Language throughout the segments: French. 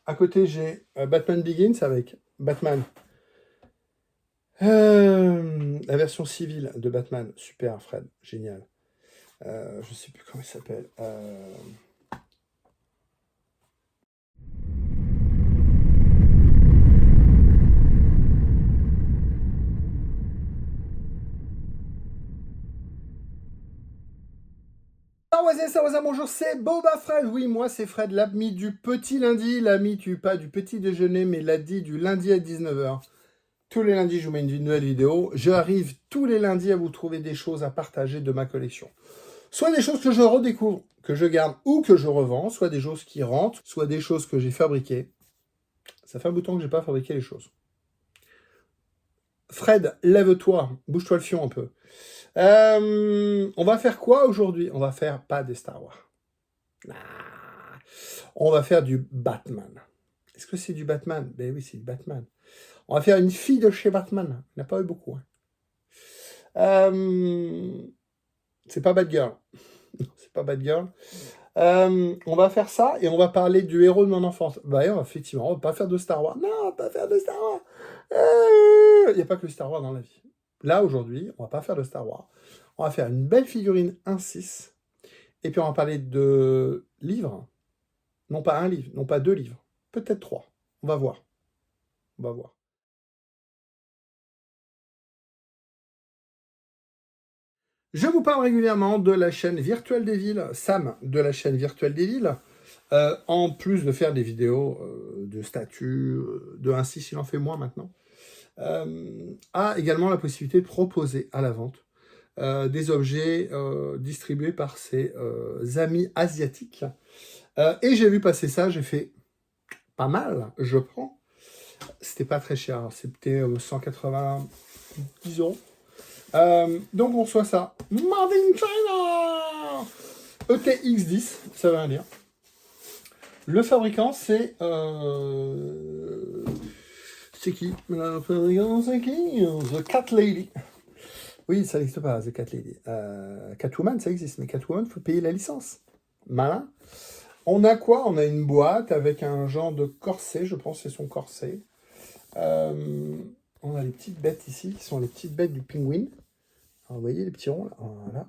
À côté, j'ai Batman Begins avec Batman. La version civile de Batman. Super, Fred. Génial. Je ne sais plus comment il s'appelle. Star Wars, bonjour, c'est Boba Fred. Oui, moi, c'est Fred, l'ami du petit lundi. L'ami pas du petit déjeuner, mais l'ami du lundi à 19h. Tous les lundis, je vous mets une nouvelle vidéo. J'arrive tous les lundis à vous trouver des choses à partager de ma collection. Soit des choses que je redécouvre, que je garde ou que je revends, soit des choses qui rentrent, soit des choses que j'ai fabriquées. Ça fait un bout de temps que je n'ai pas fabriqué les choses. Fred, lève-toi, bouge-toi le fion un peu. On va faire quoi aujourd'hui? On va faire pas des Star Wars. On va faire du Batman. Est-ce que c'est du Batman? Ben oui, c'est du Batman. On va faire une fille de chez Batman. Il n'y en a pas eu beaucoup. C'est pas Batgirl. Non, c'est pas Batgirl. On va faire ça et on va parler du héros de mon enfance. Bah, effectivement, on va pas faire de Star Wars. Non, on va pas faire de Star Wars. Il n'y a pas que le Star Wars dans la vie. Là, aujourd'hui, on va pas faire de Star Wars. On va faire une belle figurine 1/6. Et puis, on va parler de livres. Non pas un livre, non pas 2 livres. Peut-être 3. On va voir. On va voir. Je vous parle régulièrement de la chaîne Virtuelle des Villes, Sam de la chaîne Virtuelle des Villes. En plus de faire des vidéos de statues, de 1/6, il en fait moins maintenant, a également la possibilité de proposer à la vente des objets distribués par ses amis asiatiques. Et j'ai vu passer ça, j'ai fait pas mal, je prends. C'était pas très cher, c'était 190 €. Donc on reçoit ça. Made in China ETX10, ça veut rien dire. Le fabricant, c'est qui? Le fabricant, c'est qui? The Cat Lady. Oui, ça n'existe pas, The Cat Lady. Catwoman, ça existe, mais Catwoman, il faut payer la licence. Malin. On a quoi? On a une boîte avec un genre de corset, je pense que c'est son corset. On a les petites bêtes ici, qui sont les petites bêtes du pingouin. Alors, vous voyez les petits ronds là? Voilà.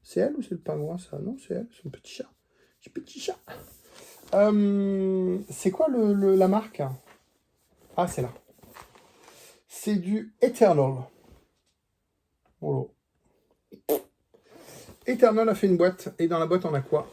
C'est elle ou c'est le pingouin ça? Non, c'est elle, c'est un petit chat. Petit chat. C'est quoi la marque? Ah, c'est là. C'est du Eternal. Oh là. Eternal a fait une boîte. Et dans la boîte, on a quoi?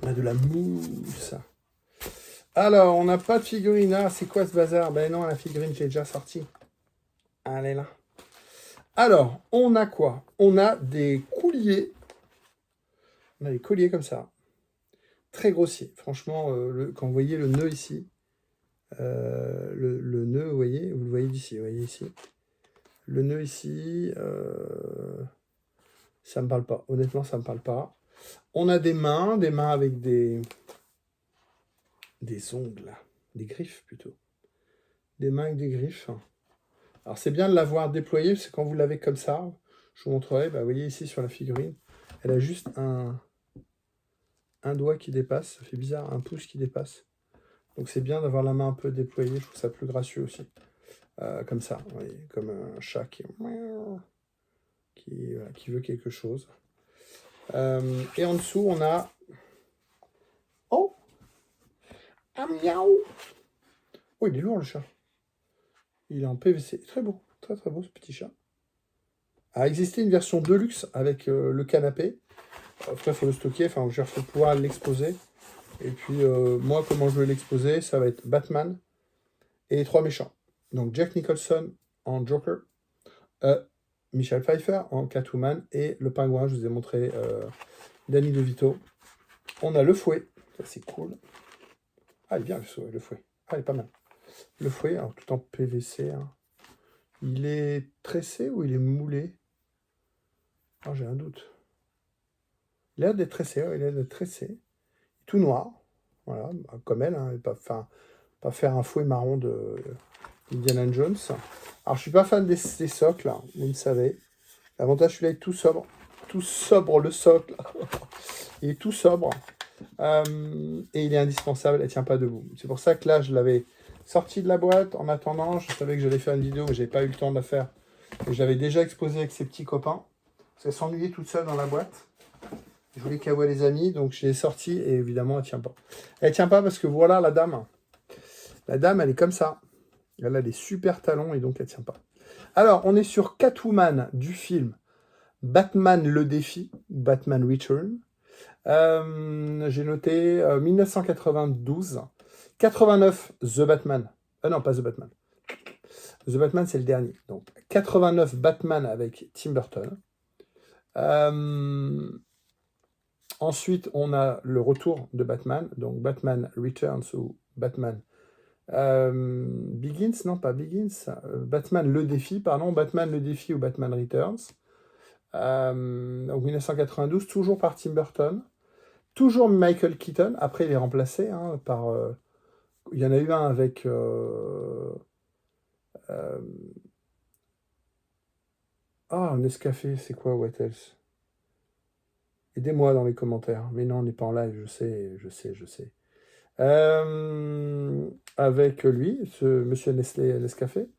On a de la mousse. Alors, on n'a pas de figurine. Ah, c'est quoi ce bazar? Ben non, la figurine, j'ai déjà sorti. Elle est là. Alors, on a quoi? On a des colliers. On a des colliers comme ça. Très grossiers. Franchement, quand vous voyez le nœud ici, le nœud, vous le voyez d'ici, vous voyez ici. Le nœud ici, ça me parle pas. Honnêtement, ça me parle pas. On a des mains avec des ongles, des griffes plutôt. Des mains avec des griffes. Alors c'est bien de l'avoir déployé, parce que quand vous l'avez comme ça, je vous montrerai, bah, vous voyez ici sur la figurine, elle a juste un doigt qui dépasse, ça fait bizarre, un pouce qui dépasse. Donc c'est bien d'avoir la main un peu déployée, je trouve ça plus gracieux aussi. Comme ça, vous voyez, comme un chat qui veut quelque chose. Et en dessous, on a... Oh! Un miaou! Oh, il est lourd le chat. Il est en PVC. Très beau, très très beau ce petit chat. A existé une version Deluxe avec le canapé. Après, il faut le stocker, enfin, je vais pouvoir l'exposer. Et puis, moi, comment je vais l'exposer? Ça va être Batman et les 3 méchants. Donc, Jack Nicholson en Joker, Michelle Pfeiffer en Catwoman et le pingouin, je vous ai montré Danny DeVito. On a le fouet, ça c'est cool. Ah, il est bien le fouet. Ah, il est pas mal. Le fouet, alors tout en PVC. Hein. Il est tressé ou il est moulé? Ah, j'ai un doute. Il a l'air d'être tressé, ouais, il a l'air d'être tressé. Tout noir, voilà, comme elle, hein, pas faire un fouet marron de Indiana Jones. Alors, je suis pas fan des socles, hein, vous le savez. L'avantage, celui-là est tout sobre. Tout sobre, le socle. Il est tout sobre. Et il est indispensable, elle tient pas debout. C'est pour ça que là, je l'avais sorti de la boîte. En attendant, je savais que j'allais faire une vidéo, mais j'avais pas eu le temps de la faire. Et je l'avais déjà exposé avec ses petits copains. Parce qu'elle s'ennuyait toute seule dans la boîte. Je voulais qu'elle voie les amis, donc je l'ai sortie et évidemment, elle tient pas. Elle tient pas parce que voilà la dame. La dame, elle est comme ça. Elle a des super talons et donc elle tient pas. Alors, on est sur Catwoman du film Batman le défi, Batman Return. J'ai noté 1992. 89, The Batman. Non, pas The Batman. The Batman, c'est le dernier. Donc, 89, Batman avec Tim Burton. Ensuite, on a le retour de Batman. Donc, Batman Returns ou Batman Begins. Non, pas Begins. Batman le défi, pardon. Batman le défi ou Batman Returns. Donc, 1992, toujours par Tim Burton. Toujours Michael Keaton. Après, il est remplacé par... il y en a eu un avec... Ah, Nescafé, c'est quoi What Else? Aidez-moi dans les commentaires. Mais non, on n'est pas en live, je sais. Avec lui, ce monsieur Nescafé.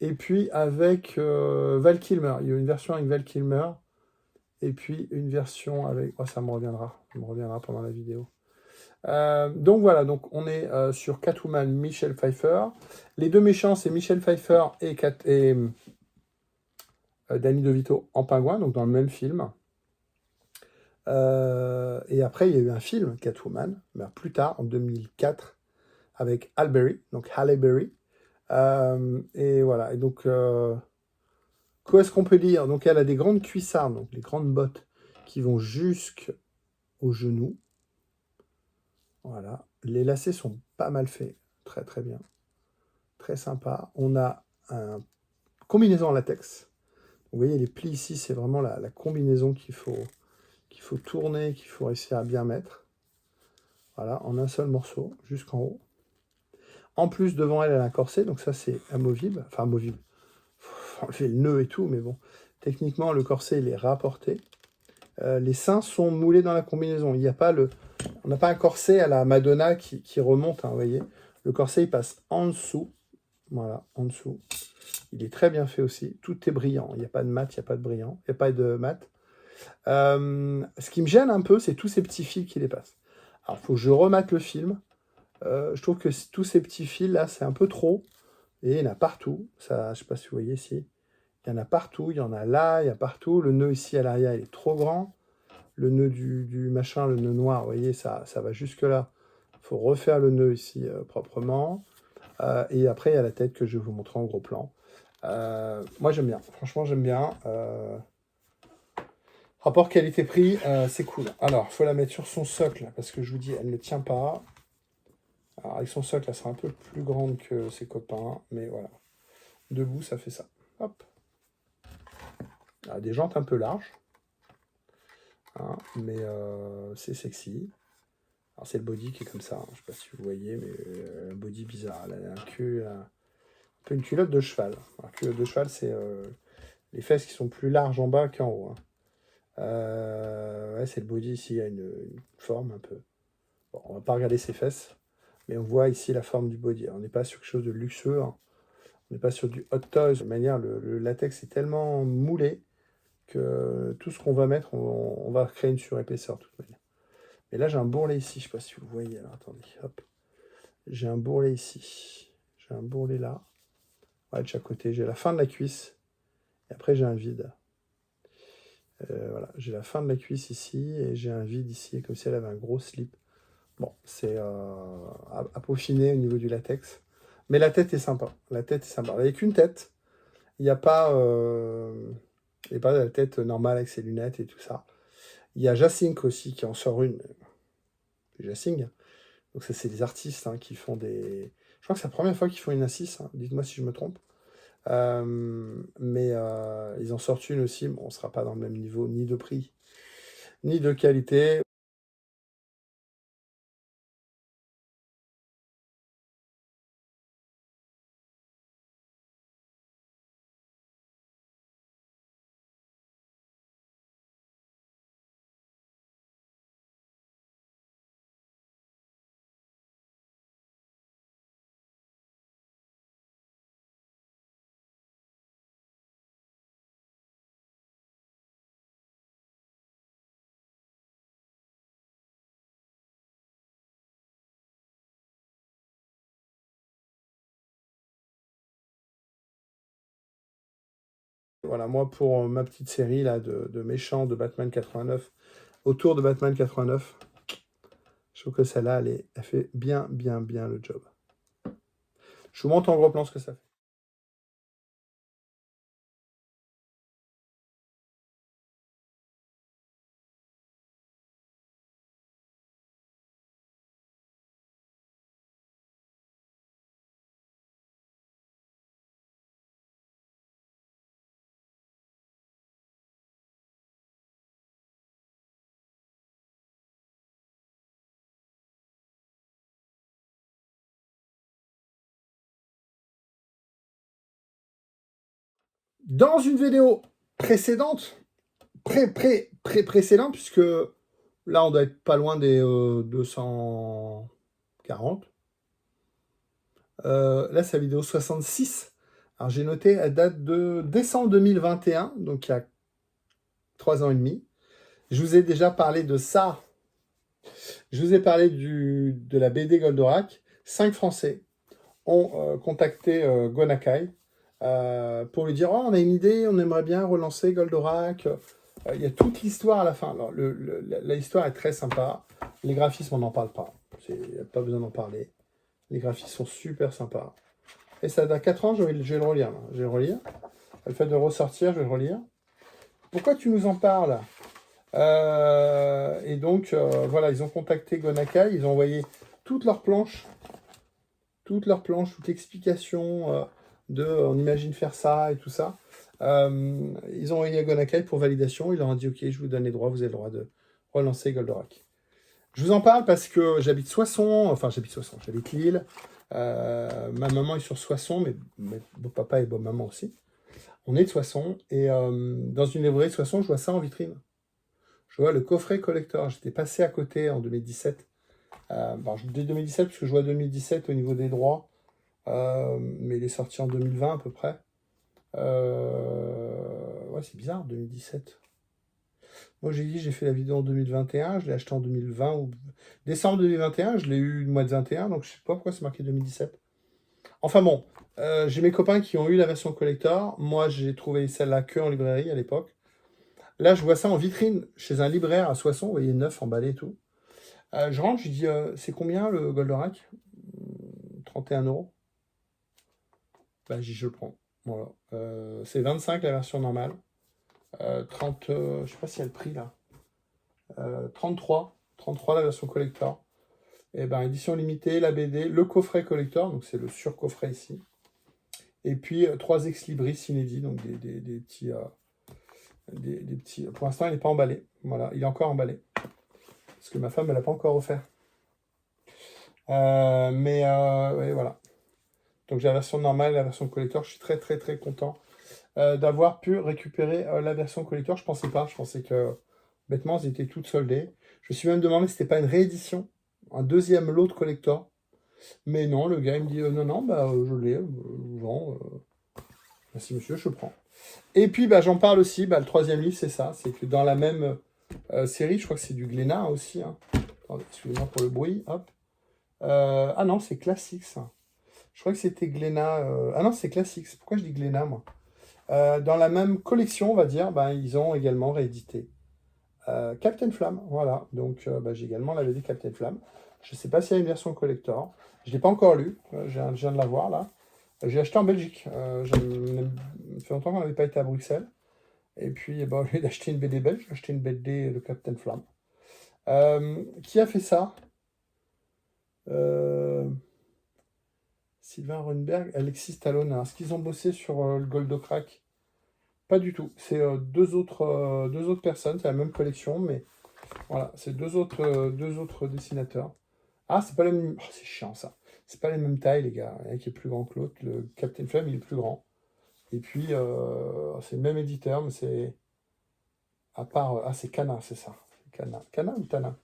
Et puis avec Val Kilmer. Il y a une version avec Val Kilmer. Et puis une version avec... Oh, ça me reviendra. Ça me reviendra pendant la vidéo. Donc voilà, donc on est sur Catwoman, Michelle Pfeiffer. Les deux méchants, c'est Michelle Pfeiffer et Danny DeVito en pingouin, donc dans le même film. Et après, il y a eu un film, Catwoman, mais plus tard, en 2004, avec donc Halle Berry. Et voilà, et donc, quoi est-ce qu'on peut dire? Donc, elle a des grandes cuissardes, donc les grandes bottes qui vont jusqu'aux genoux. Voilà, les lacets sont pas mal faits, très très bien, très sympa. On a une combinaison en latex. Vous voyez, les plis ici, c'est vraiment la combinaison qu'il faut tourner, qu'il faut réussir à bien mettre. Voilà, en un seul morceau, jusqu'en haut. En plus, devant elle, elle a un corset, donc ça, c'est amovible. Enfin, amovible. Faut enlever le nœud et tout, mais bon. Techniquement, le corset, il est rapporté. Les seins sont moulés dans la combinaison. Il n'y a pas on n'a pas un corset à la Madonna qui remonte, vous voyez. Le corset, il passe en dessous. Voilà, en dessous. Il est très bien fait aussi. Tout est brillant. Il n'y a pas de mat, il n'y a pas de brillant. Il n'y a pas de mat. Ce qui me gêne un peu, c'est tous ces petits fils qui les passent. Alors, il faut que je remate le film. Je trouve que tous ces petits fils là, c'est un peu trop. Et il y en a partout. Ça, je ne sais pas si vous voyez ici. Il y en a partout. Il y en a là, il y a partout. Le nœud ici à l'arrière, il est trop grand. Le nœud du machin, le nœud noir, vous voyez, ça va jusque là. Il faut refaire le nœud ici proprement. Et après, il y a la tête que je vais vous montrer en gros plan. Moi, j'aime bien. Franchement, j'aime bien. Rapport qualité-prix, c'est cool. Alors, il faut la mettre sur son socle, parce que je vous dis, elle ne tient pas. Alors, avec son socle, elle sera un peu plus grande que ses copains, mais voilà. Debout, ça fait ça. Hop. Alors, des jantes un peu larges, mais c'est sexy. Alors, c'est le body qui est comme ça. Je ne sais pas si vous voyez, mais un body bizarre. Elle a un cul, un peu une culotte de cheval. Alors, culotte de cheval, c'est les fesses qui sont plus larges en bas qu'en haut. Ouais, c'est le body ici, il y a une forme un peu. Bon, on va pas regarder ses fesses, mais on voit ici la forme du body. Alors, on n'est pas sur quelque chose de luxueux, on n'est pas sur du hot toys. De manière, le latex est tellement moulé que tout ce qu'on va mettre, on va créer une surépaisseur de toute manière. Mais là, j'ai un bourrelet ici, je ne sais pas si vous voyez. Alors, attendez, hop. J'ai un bourrelet ici. J'ai un bourrelet là. Ouais, de chaque côté. J'ai la fin de la cuisse. Et après, j'ai un vide. Voilà, j'ai la fin de la cuisse ici et j'ai un vide ici, comme si elle avait un gros slip. Bon, c'est à peaufiner au niveau du latex. Mais la tête est sympa. La tête est sympa. Avec une tête, il n'y a pas, la tête normale avec ses lunettes et tout ça. Il y a Jacink aussi qui en sort une. Jacink. Donc ça, c'est des artistes qui font des... Je crois que c'est la première fois qu'ils font une A6. Dites-moi si je me trompe. Mais ils en sortent une aussi. Bon, on ne sera pas dans le même niveau ni de prix, ni de qualité. voilà, moi, pour ma petite série là, de méchants de Batman 89, autour de Batman 89, je trouve que celle-là, elle fait bien le job. Je vous montre en gros plan ce que ça fait. Dans une vidéo précédente, précédente, puisque là, on doit être pas loin des 240. Là, c'est la vidéo 66. Alors, j'ai noté, elle date de décembre 2021, donc il y a 3 ans et demi. Je vous ai déjà parlé de ça. Je vous ai parlé de la BD Goldorak. 5 Français ont contacté Gonakai pour lui dire « Oh, on a une idée, on aimerait bien relancer Goldorak. » Il y a toute l'histoire à la fin. Alors, l'histoire est très sympa. Les graphismes, on n'en parle pas. Il n'y a pas besoin d'en parler. Les graphismes sont super sympas. Et ça date 4 ans, je vais le relire. Je vais le relire. Le fait de ressortir, je vais le relire. Pourquoi tu nous en parles? Et donc, voilà, ils ont contacté Gonakai. Ils ont envoyé toutes leurs planches, toute l'explication on imagine faire ça et tout ça. Ils ont envoyé à Gonakai pour validation. Ils leur ont dit, OK, je vous donne les droits, vous avez le droit de relancer Goldorak. Je vous en parle parce que j'habite Soissons, j'habite Lille. Ma maman est sur Soissons, mais beau papa et beau maman aussi. On est de Soissons, et dans une librairie de Soissons, je vois ça en vitrine. Je vois le coffret collector. J'étais passé à côté en 2017. Je dis 2017 parce que je vois 2017 au niveau des droits, mais il est sorti en 2020 à peu près. Ouais, c'est bizarre, 2017. Moi, j'ai fait la vidéo en 2021, je l'ai acheté en 2020, ou décembre 2021, je l'ai eu le mois de 21, donc je sais pas pourquoi c'est marqué 2017. Enfin bon, j'ai mes copains qui ont eu la version collector. Moi, j'ai trouvé celle-là que en librairie à l'époque. Là, je vois ça en vitrine chez un libraire à Soissons, vous voyez, neuf, emballé et tout. Je rentre, je lui dis, c'est combien le Goldorak? 31 €. Bah, je le prends. Voilà. C'est 25 la version normale. 30, je sais pas s'il y a le prix là. 33 la version collector. Et ben, édition limitée, la BD, le coffret collector, donc c'est le surcoffret ici. Et puis 3 ex-libris inédits, donc des petits. Des petits. Pour l'instant, il n'est pas emballé. Voilà, il est encore emballé. Parce que ma femme, elle l'a pas encore offert. Ouais, voilà. Donc j'ai la version normale, la version collector. Je suis très content d'avoir pu récupérer la version collector. Je pensais pas. Je pensais que bêtement, elles étaient toutes soldées. Je me suis même demandé si c'était pas une réédition, un deuxième lot de collector. Mais non, le gars il me dit non, je l'ai, je vends. Merci monsieur, je prends. Et puis j'en parle aussi. Le troisième livre, c'est ça. C'est que dans la même série, je crois que c'est du Glénat aussi. Hein. Attendez, excusez-moi pour le bruit. Hop. Ah non, c'est Classics. Je crois que c'était Glénat. Ah non, c'est Classics. Pourquoi je dis Glénat, moi? Dans la même collection, on va dire, ils ont également réédité Captain Flamme. Voilà, donc j'ai également la BD Captain Flamme. Je ne sais pas s'il y a une version collector. Je ne l'ai pas encore lu. Je viens de la voir là. J'ai acheté en Belgique. Ça fait longtemps qu'on n'avait pas été à Bruxelles. Et puis, au lieu d'acheter une BD belge, j'ai acheté une BD de Captain Flamme. Qui a fait ça? Sylvain Runberg, Alexis Talon. Est-ce qu'ils ont bossé sur le Goldocrack? Pas du tout. C'est deux autres personnes. C'est la même collection, mais voilà, c'est deux autres dessinateurs. Ah, c'est pas le même. Oh, c'est chiant ça. C'est pas les mêmes tailles, les gars. Il y en a qui est plus grand que l'autre. Le Captain Flamme, il est plus grand. Et puis, c'est le même éditeur, mais c'est. À part. Ah, c'est Kana, c'est ça. Kana. Kana ou Tana?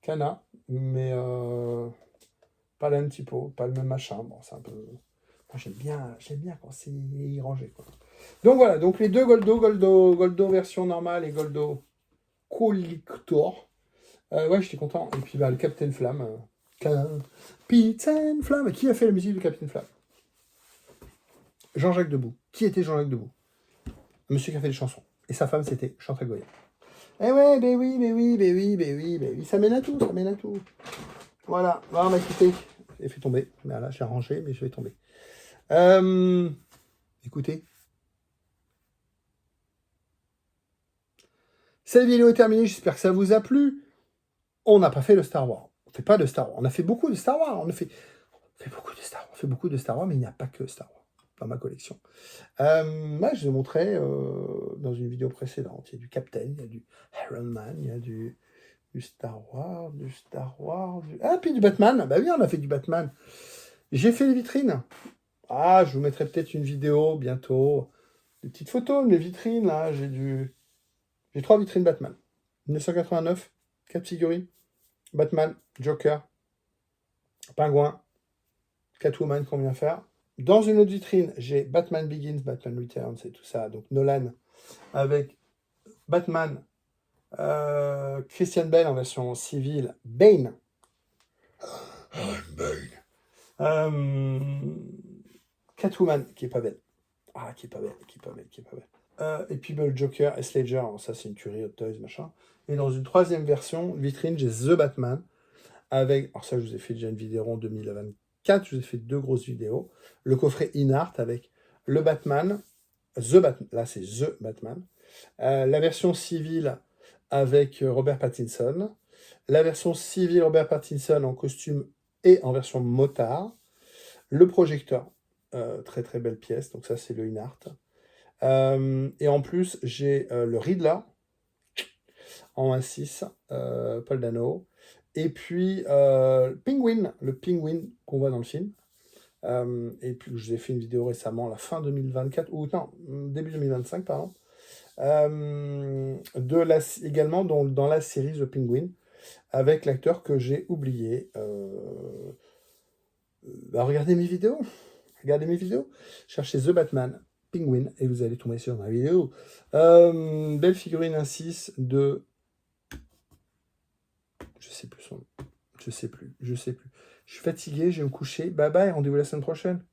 Kana, mais pas le même typo, pas le même machin. Bon, c'est un peu. Moi, j'aime bien quand c'est rangé, quoi. Donc voilà, donc les deux Goldo version normale et Goldo Collector. Ouais, j'étais content. Et puis le Captain Flamme. Captain Flamme. Qui a fait la musique de Captain Flamme? Jean-Jacques Debout. Qui était Jean-Jacques Debout? monsieur qui a fait les chansons. Et sa femme, c'était Chantal Goya. Eh ouais, ben oui, ben oui, ben oui, ben oui, ben oui. Ça mène à tout, ça mène à tout. Voilà. Non, mais écoutez, j'ai fait tomber. Voilà, j'ai rangé, mais je vais tomber. Écoutez. Cette vidéo est terminée, j'espère que ça vous a plu. On n'a pas fait le Star Wars. On fait pas de Star Wars. On a fait beaucoup de Star Wars. On fait beaucoup de Star Wars. On fait beaucoup de Star Wars, mais il n'y a pas que Star Wars dans ma collection. Moi, je vous montrais dans une vidéo précédente. Il y a du Captain, il y a du Iron Man, il y a du Star Wars, Ah, puis du Batman. Bah oui, on a fait du Batman. J'ai fait les vitrines. Ah, je vous mettrai peut-être une vidéo bientôt. Des petites photos de mes vitrines, là. J'ai 3 vitrines Batman. 1989, 4 figurines. Batman, Joker, Pingouin, Catwoman qu'on vient faire. Dans une autre vitrine, j'ai Batman Begins, Batman Returns et tout ça. Donc Nolan avec Batman, Christian Bale en version civile, Bane. Catwoman, qui est pas belle. Ah, qui est pas belle. Et puis le Joker, S. Ledger, alors ça c'est une tuerie, Hot Toys, machin. Et dans une troisième version, vitrine, j'ai The Batman, avec, alors ça je vous ai fait déjà une vidéo en 2024, je vous ai fait 2 grosses vidéos. Le coffret InArt avec le Batman, là c'est The Batman. La version civile avec Robert Pattinson. La version civile Robert Pattinson en costume et en version motard. Le projecteur, très très belle pièce, donc ça c'est le InArt. Et en plus, j'ai le Riddler en 1/6, Paul Dano. Et puis Penguin, le Penguin qu'on voit dans le film. Et puis je vous ai fait une vidéo récemment, la fin 2024, ou non, début 2025, pardon. Également dans la série The Penguin, avec l'acteur que j'ai oublié. Regardez mes vidéos. Cherchez The Batman, Penguin, et vous allez tomber sur ma vidéo. Belle figurine 1/6 de... Je sais plus son nom. Je sais plus. Je suis fatigué, je vais me coucher. Bye bye, rendez-vous la semaine prochaine.